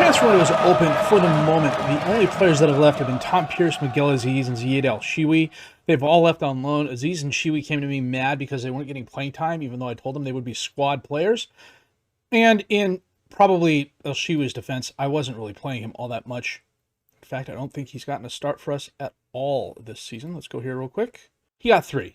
transfer window is open for the moment. The only players that have left have been Tom Pierce, Miguel Aziz, and Ziad Al-Shiwi. They've all left on loan. Aziz and Shiwi came to me mad because they weren't getting playing time, even though I told them they would be squad players. And in probably Al-Shiwi's defense, I wasn't really playing him all that much. In fact, I don't think he's gotten a start for us at all this season. Let's go here real quick. He got 3.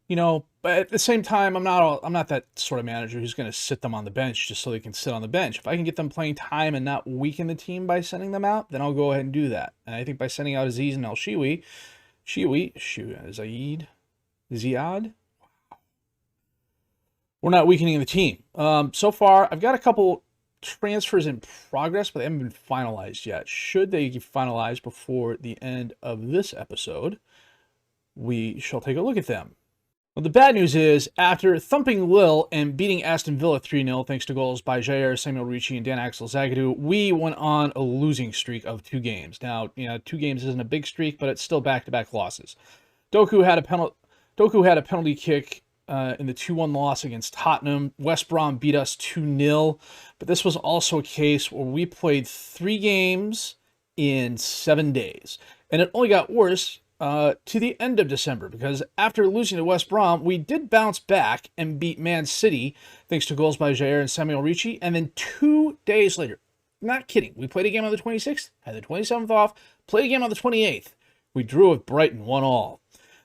You know, but at the same time, I'm not that sort of manager who's going to sit them on the bench just so they can sit on the bench. If I can get them playing time and not weaken the team by sending them out, then I'll go ahead and do that. And I think by sending out Aziz and Ziad, we're not weakening the team. So far, I've got a couple transfers in progress, but they haven't been finalized yet. Should they get finalized before the end of this episode, we shall take a look at them. Well, the bad news is, after thumping Lille and beating Aston Villa 3-0 thanks to goals by Jair, Samuel Ricci, and Dan Axel Zagadou, we went on a losing streak of 2 games. Now, 2 games isn't a big streak, but it's still back-to-back losses. Doku had a penalty kick in the 2-1 loss against Tottenham. West Brom beat us 2-0, but this was also a case where we played 3 games in 7 days. And it only got worse to the end of December, because after losing to West Brom, we did bounce back and beat Man City thanks to goals by Jair and Samuel Ricci. And then 2 days later, not kidding, we played a game on the 26th, had the 27th off, played a game on the 28th. We drew with Brighton 1-1,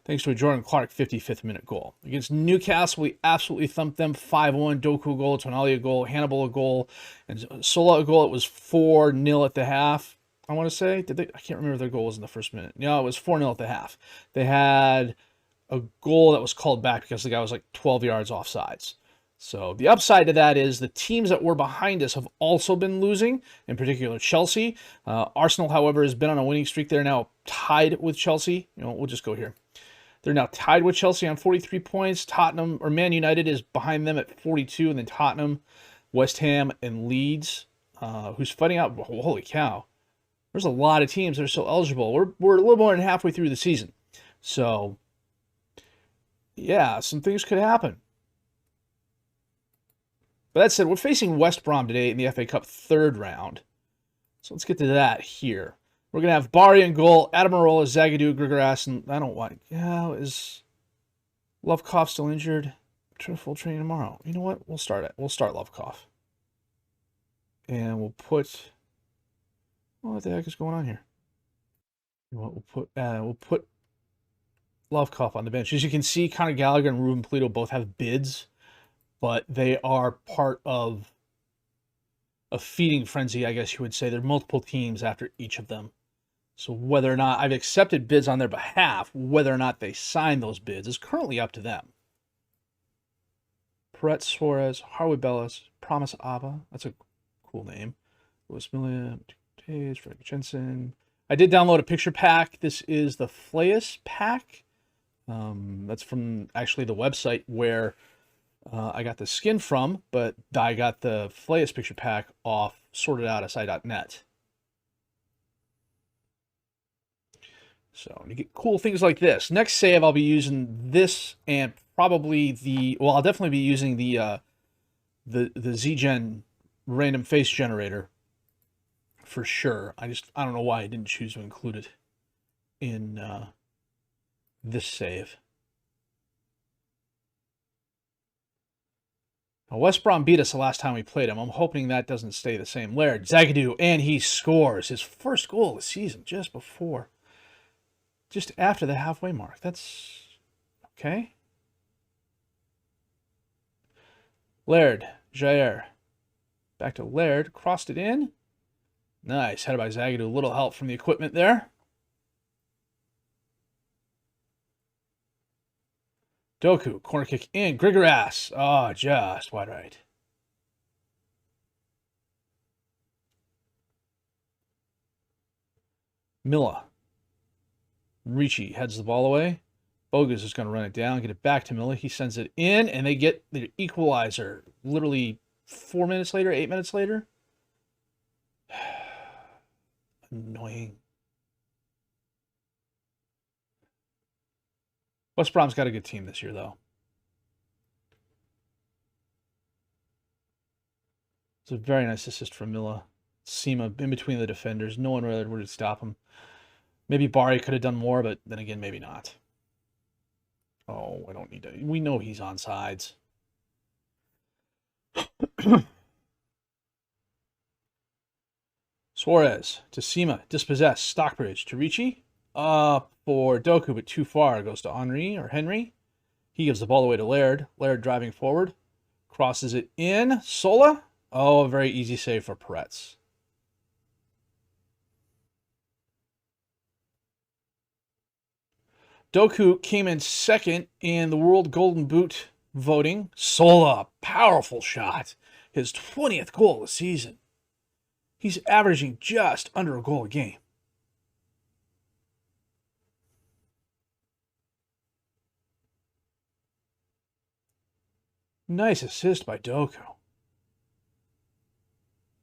thanks to a Jordan Clark 55th minute goal. Against Newcastle, we absolutely thumped them 5-1. Doku a goal, Tonali a goal, Hannibal a goal, and Sola a goal. It was 4-0 at the half. I want to say, I can't remember if their goal was in the first minute. No, it was 4-0 at the half. They had a goal that was called back because the guy was like 12 yards offsides. So the upside to that is the teams that were behind us have also been losing, in particular Chelsea. Arsenal, however, has been on a winning streak. They're now tied with Chelsea. We'll just go here. They're now tied with Chelsea on 43 points. Tottenham, or Man United, is behind them at 42, and then Tottenham, West Ham, and Leeds, who's fighting out. Holy cow. There's a lot of teams that are still eligible. We're a little more than halfway through the season. So, yeah, some things could happen. But that said, we're facing West Brom today in the FA Cup 3rd round. So let's get to that here. We're going to have Bari in goal, Adamarola, Zagadou, Grigoras, and I don't want... Yeah, is Lovekov still injured? Full training tomorrow. You know what? We'll start it. We'll start Lovekov. And we'll put... What the heck is going on here? We'll put Lovekov on the bench. As you can see, Conor Gallagher and Ruben Polito both have bids, but they are part of a feeding frenzy, I guess you would say. There are multiple teams after each of them. So whether or not I've accepted bids on their behalf, whether or not they sign those bids is currently up to them. Perret Suarez, Harvey Bellis, Promise Ava. That's a cool name. Louis Milla, Frederick Jensen. I did download a picture pack. This is the Flayus pack. That's from actually the website where I got the skin from, but I got the Flayus picture pack off sortedoutsi.net. So you get cool things like this. Next save, I'll be using this and probably I'll definitely be using the ZGen random face generator. For sure. I don't know why I didn't choose to include it in this save. Now, West Brom beat us the last time we played him. I'm hoping that doesn't stay the same. Laird, Zagadou, and he scores his first goal of the season just after the halfway mark. That's okay. Laird, Jair. Back to Laird, crossed it in. Nice, headed by Zagadou. A little help from the equipment there. Doku, corner kick in. Grigoras. Oh, just wide right. Milla. Ricci heads the ball away. Bogus is going to run it down, get it back to Milla. He sends it in, and they get the equalizer literally 4 minutes later, 8 minutes later. Annoying. West Brom's got a good team this year, though. It's a very nice assist from Milla. Seema in between the defenders. No one really would stop him. Maybe Bari could have done more, but then again, maybe not. Oh, I don't need to. We know he's on sides. Suarez to Seema. Dispossess. Stockbridge to Ricci. For Doku, but too far. Goes to Henry or Henry. He gives the ball away to Laird. Laird driving forward. Crosses it in. Sola. Oh, a very easy save for Peretz. Doku came in second in the World Golden Boot voting. Sola, powerful shot. His 20th goal of the season. He's averaging just under a goal a game. Nice assist by Doku.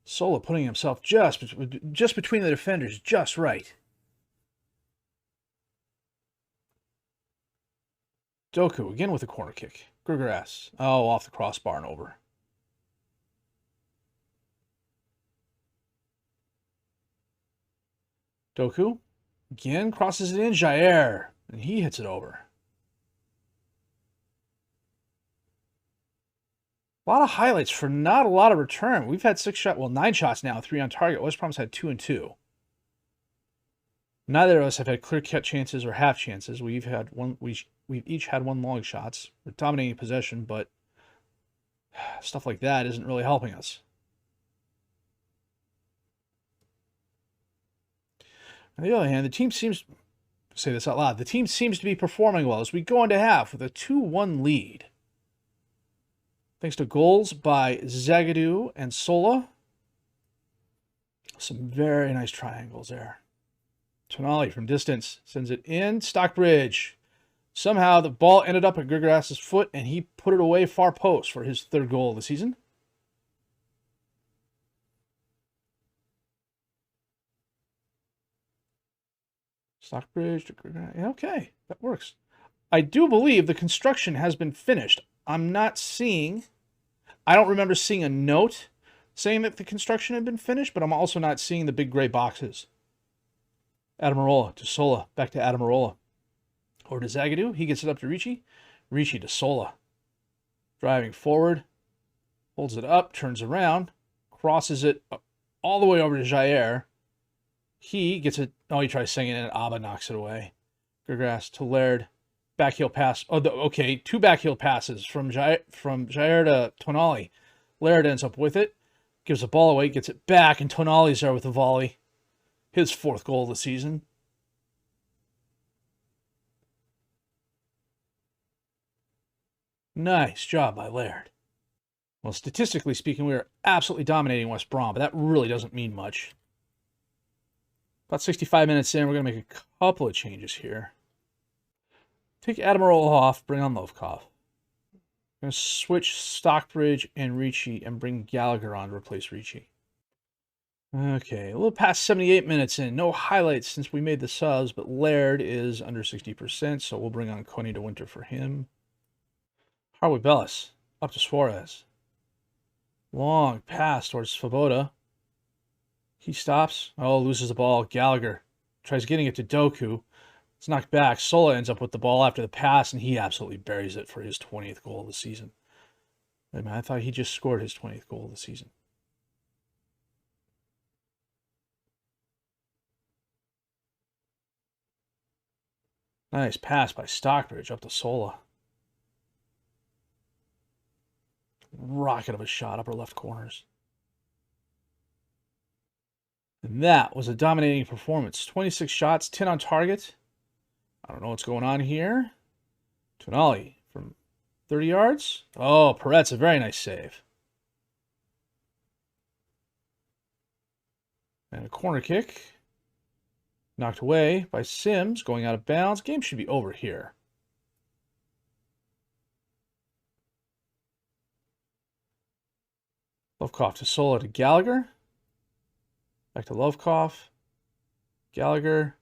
Sola putting himself just between the defenders, just right. Doku again with a corner kick. Grigoras. Oh, off the crossbar and over. Doku again crosses it in. Jair. And he hits it over. A lot of highlights for not a lot of return. We've had 9 shots now, 3 on target. West Brom's had 2 and 2. Neither of us have had clear-cut chances or half chances. We've each had 1 long shots. We're dominating possession, but stuff like that isn't really helping us. On the other hand, the team seems, say this out loud, the team seems to be performing well as we go into half with a 2-1 lead. Thanks to goals by Zagadou and Sola. Some very nice triangles there. Tonali from distance sends it in. Stockbridge. Somehow the ball ended up at Grigoras' foot and he put it away far post for his 3rd goal of the season. Stockbridge to Grigoras. Okay, that works. I do believe the construction has been finished. I'm not seeing, I don't remember seeing a note saying that the construction had been finished, but I'm also not seeing the big gray boxes. Adamarola to Sola. Back to Adamarola. Or to Zagadou. He gets it up to Ricci. Ricci to Sola. Driving forward. Holds it up. Turns around. Crosses it all the way over to Jair. He gets it. Oh, he tries singing it and Abba knocks it away. Grigoras to Laird. Backheel pass. Oh, okay. 2 backheel passes from Jair to Tonali. Laird ends up with it. Gives the ball away. Gets it back. And Tonali's there with the volley. His 4th goal of the season. Nice job by Laird. Well, statistically speaking, we are absolutely dominating West Brom, but that really doesn't mean much. About 65 minutes in, we're going to make a couple of changes here. Take Admiral off, bring on Lovkov. I'm going to switch Stockbridge and Ricci and bring Gallagher on to replace Ricci. Okay, a little past 78 minutes in. No highlights since we made the subs, but Laird is under 60%, so we'll bring on Coney de Winter for him. Harwood Bellis, up to Suarez. Long pass towards Svoboda. He stops. Oh, loses the ball. Gallagher tries getting it to Doku. It's knocked back. Sola ends up with the ball after the pass, and he absolutely buries it for his 20th goal of the season. Wait a minute, I thought he just scored his 20th goal of the season. Nice pass by Stockbridge up to Sola. Rocket of a shot, upper left corners. And that was a dominating performance. 26 shots, 10 on target. I don't know what's going on here. Tonali from 30 yards. Oh, Peretz, a very nice save. And a corner kick. Knocked away by Sims, going out of bounds. Game should be over here. Lovkov to Sola to Gallagher. Back to Lovkov. Gallagher.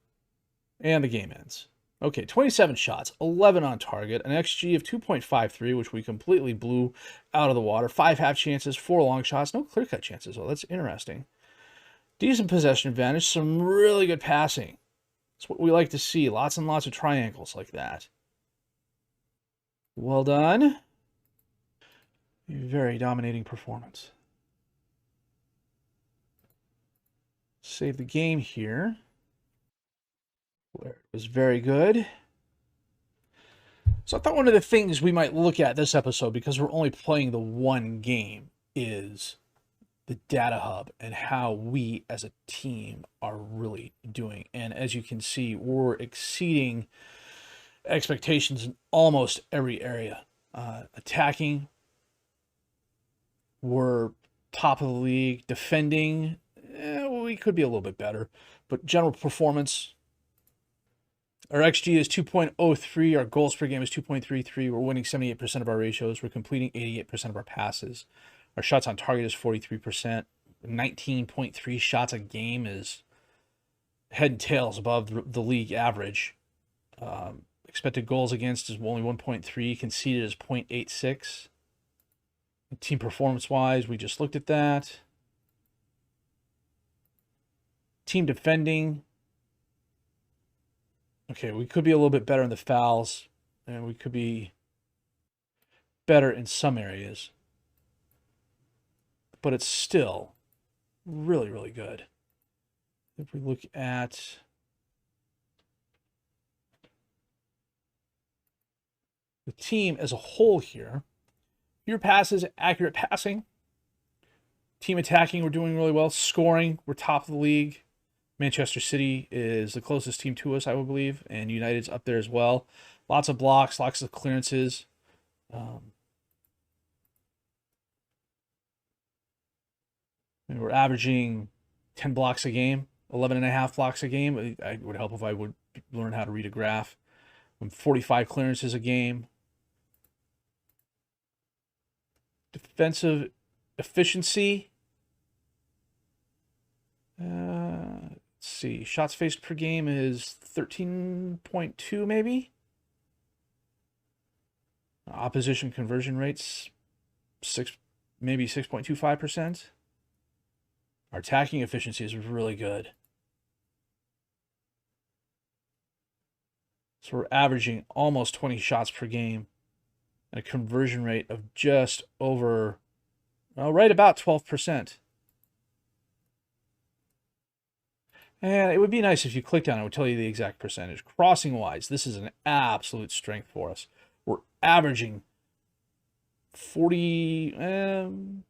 And the game ends. Okay, 27 shots, 11 on target, an XG of 2.53, which we completely blew out of the water. 5 half chances, 4 long shots, no clear-cut chances. Well, that's interesting. Decent possession advantage, some really good passing. That's what we like to see. Lots and lots of triangles like that. Well done. Very dominating performance. Save the game here. Where it was very good. So I thought one of the things we might look at this episode, because we're only playing the one game, is the data hub and how we as a team are really doing. And as you can see, we're exceeding expectations in almost every area. Attacking, we're top of the league. Defending, we could be a little bit better. But general performance, our XG is 2.03. Our goals per game is 2.33. We're winning 78% of our ratios. We're completing 88% of our passes. Our shots on target is 43%. 19.3 shots a game is head and tails above the league average. Expected goals against is only 1.3. Conceded is 0.86. Team performance-wise, we just looked at that. Team defending. Okay, we could be a little bit better in the fouls, and we could be better in some areas. But it's still really, really good. If we look at the team as a whole here, fewer passes, accurate passing. Team attacking, we're doing really well. Scoring, we're top of the league. Manchester City is the closest team to us, I would believe, and United's up there as well. Lots of blocks, lots of clearances. And we're averaging 10 blocks a game, 11 and a half blocks a game. It would help if I would learn how to read a graph. 45 clearances a game. Defensive efficiency. Let's see. Shots faced per game is 13.2 maybe. Opposition conversion rates, maybe 6.25%. Our attacking efficiency is really good. So we're averaging almost 20 shots per game and a conversion rate of just over, well, right about 12%. And it would be nice if you clicked on it, it would tell you the exact percentage. Crossing-wise, this is an absolute strength for us. We're averaging 47,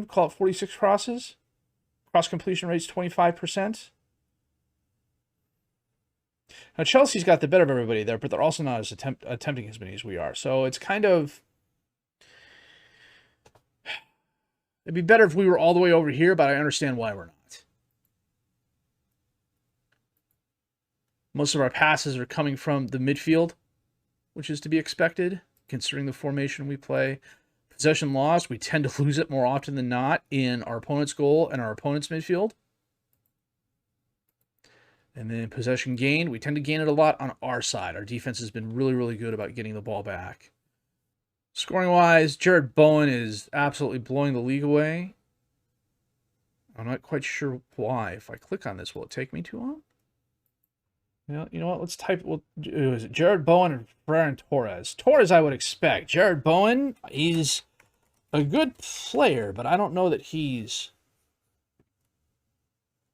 call it 46 crosses. Cross completion rate's 25%. Now, Chelsea's got the better of everybody there, but they're also not as attempting as many as we are. So it's kind of... It'd be better if we were all the way over here, but I understand why we're not. Most of our passes are coming from the midfield, which is to be expected, considering the formation we play. Possession lost, we tend to lose it more often than not in our opponent's goal and our opponent's midfield. And then possession gained, we tend to gain it a lot on our side. Our defense has been really, really good about getting the ball back. Scoring-wise, Jared Bowen is absolutely blowing the league away. I'm not quite sure why. If I click on this, will it take me too long? Yeah, you know what? Let's type. Well, is it Jared Bowen and Ferran Torres? Torres, I would expect. Jared Bowen, he's a good player, but I don't know that he's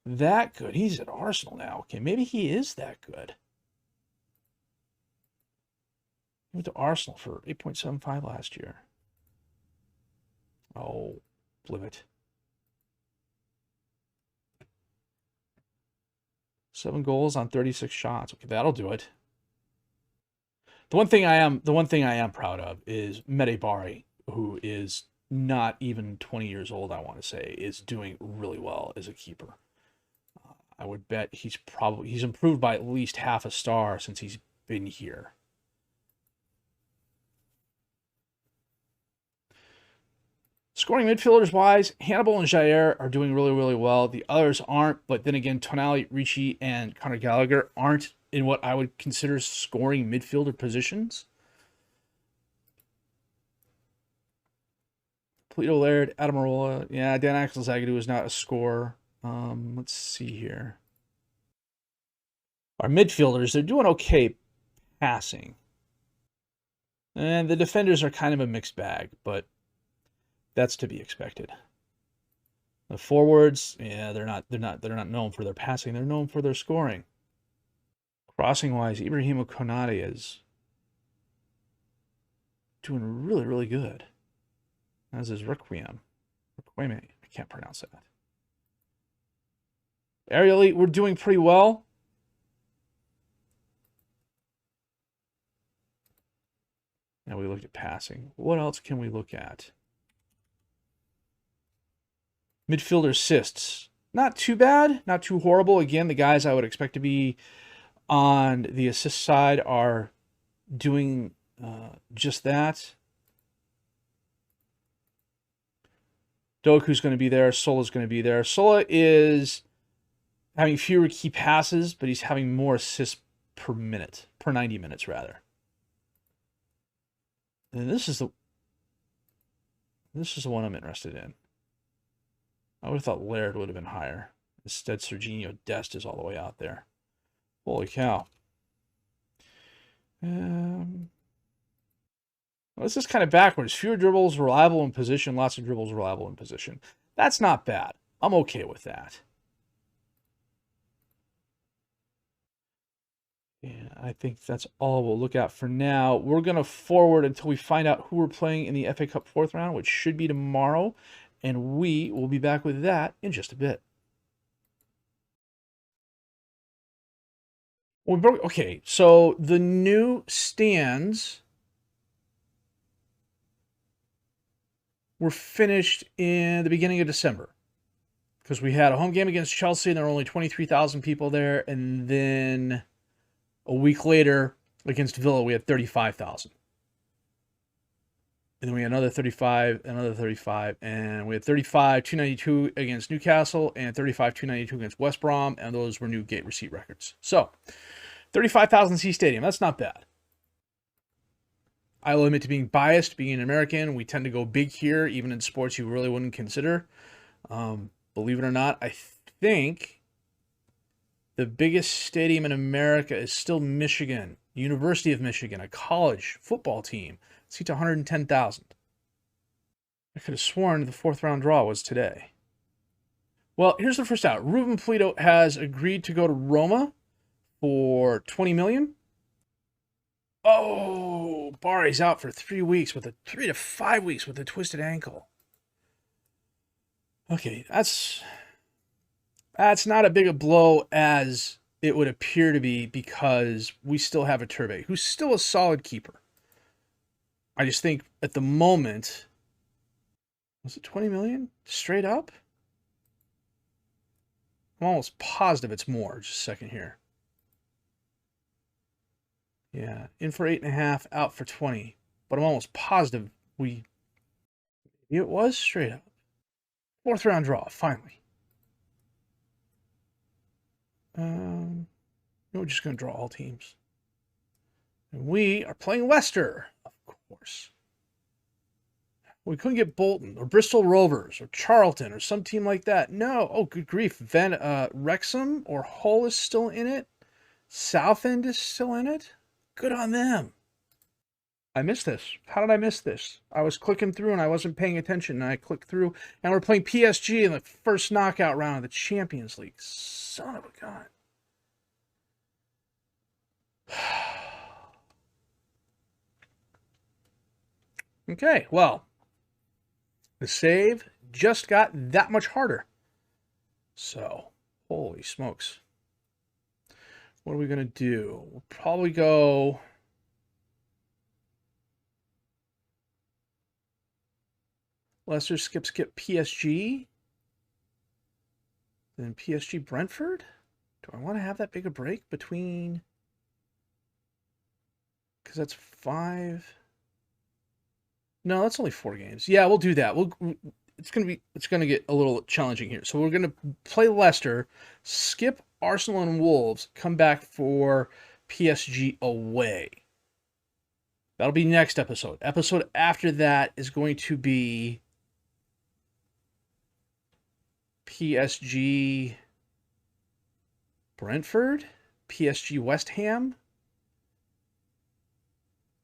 that good. He's at Arsenal now. Okay, maybe he is that good. He went to Arsenal for 8.75 last year. Oh, flip it. 7 goals on 36 shots. Okay, that'll do it. The one thing I am proud of is Mede Bari, who is not even 20 years old, I want to say, is doing really well as a keeper. I would bet he's improved by at least half a star since he's been here. Scoring midfielders wise, Hannibal and Jair are doing really, really well. The others aren't, but then again, Tonali, Ricci, and Conor Gallagher aren't in what I would consider scoring midfielder positions. Polito Laird, Adamarola, yeah, Dan Axel Zagadou is not a scorer. Let's see here. Our midfielders, they're doing okay passing. And the defenders are kind of a mixed bag, but that's to be expected. The forwards, yeah, they're not known for their passing. They're known for their scoring. Crossing wise, Ibrahim Konate is doing really, really good. As is Requiem. I can't pronounce that. Aerially, we're doing pretty well. Now we looked at passing. What else can we look at? Midfielder assists. Not too bad. Not too horrible. Again, the guys I would expect to be on the assist side are doing just that. Doku's going to be there. Sola's going to be there. Sola is having fewer key passes, but he's having more assists per minute, per 90 minutes rather. And this is the one I'm interested in. I would have thought Laird would have been higher. Instead, Serginho Dest is all the way out there. Holy cow. Well, this is kind of backwards. Fewer dribbles, reliable in position. Lots of dribbles, reliable in position. That's not bad. I'm okay with that. Yeah, I think that's all we'll look at for now. We're going to forward until we find out who we're playing in the FA Cup 4th round, which should be tomorrow. And we will be back with that in just a bit. Okay, so the new stands were finished in the beginning of December because we had a home game against Chelsea and there were only 23,000 people there. And then a week later against Villa, we had 35,000. And then we had another 35, and we had 35,292 against Newcastle and 35,292 against West Brom, and those were new gate receipt records. So, 35,000 seat stadium, that's not bad. I will admit to being biased, being an American, we tend to go big here, even in sports you really wouldn't consider. Believe it or not, I think the biggest stadium in America is still Michigan, University of Michigan, a college football team. Seats 110,000. I could have sworn the 4th round draw was today. Well, here's the first out. Ruben Polito has agreed to go to Roma for $20 million. Oh, Bari's out for 3 weeks with 3 to 5 weeks with a twisted ankle. Okay, that's not a big a blow as it would appear to be because we still have a Turbe, who's still a solid keeper. I just think at the moment, was it 20 million straight up? I'm almost positive it's more. Just a second here. Yeah, in for 8.5, out for 20. But I'm almost positive it was straight up. 4th round draw, finally. We're just going to draw all teams. And we are playing Leicester, of course. We couldn't get Bolton or Bristol Rovers or Charlton or some team like that. No. Oh, good grief. Wrexham or Hull is still in it. Southend is still in it. Good on them. I missed this. How did I miss this? I was clicking through and I wasn't paying attention. And I clicked through and we're playing PSG in the first knockout round of the Champions League. Son of a gun. Okay, well, the save just got that much harder. So, holy smokes. What are we going to do? We'll probably go... Leicester, skip PSG. Then PSG Brentford. Do I want to have that big a break between... Because that's 5... No, that's only 4 games. Yeah, we'll do that. It's gonna get a little challenging here. So we're gonna play Leicester, skip Arsenal and Wolves, come back for PSG away. That'll be next episode. Episode after that is going to be PSG Brentford, PSG West Ham,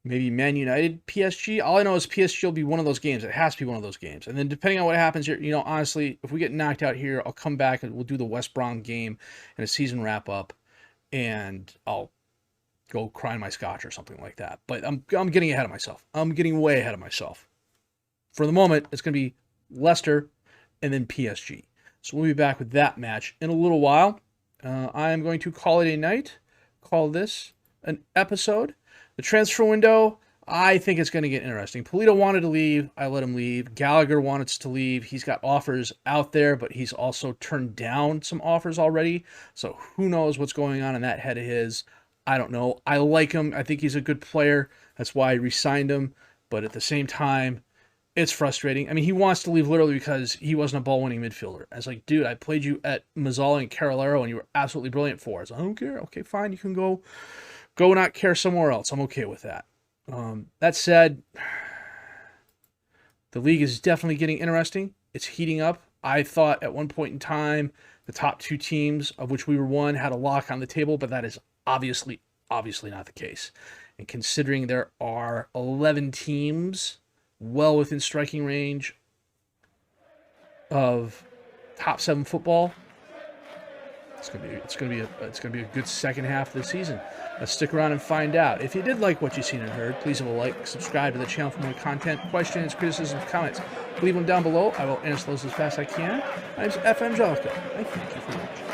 maybe Man United PSG. All I know is PSG will be one of those games. It has to be one of those games. And then depending on what happens here, you know, honestly, if we get knocked out here, I'll come back and we'll do the West Brom game and a season wrap up, and I'll go cry my scotch or something like that. But I'm getting ahead of myself. I'm getting way ahead of myself. For the moment, it's going to be Leicester and then PSG. So we'll be back with that match in a little while. I am going to call it a night. Call this an episode. The transfer window, I think it's going to get interesting. Polito wanted to leave. I let him leave. Gallagher wanted to leave. He's got offers out there, but he's also turned down some offers already. So who knows what's going on in that head of his. I don't know. I like him. I think he's a good player. That's why I re-signed him. But at the same time, it's frustrating. I mean, he wants to leave literally because he wasn't a ball-winning midfielder. I was like, dude, I played you at Mazzala and Carolero, and you were absolutely brilliant for us. I don't care. Okay, fine. You can go not care somewhere else. I'm okay with that. That said, the league is definitely getting interesting. It's heating up. I thought at one point in time, the top two teams, of which we were one, had a lock on the table, but that is obviously not the case. And considering there are 11 teams well within striking range of top 7 football, it's gonna be a good second half of the season. Let's stick around and find out. If you did like what you've seen and heard, please leave a like, subscribe to the channel for more content, questions, criticisms, comments. Leave them down below. I will answer those as fast as I can. My name is F. Angelica. I thank you for watching.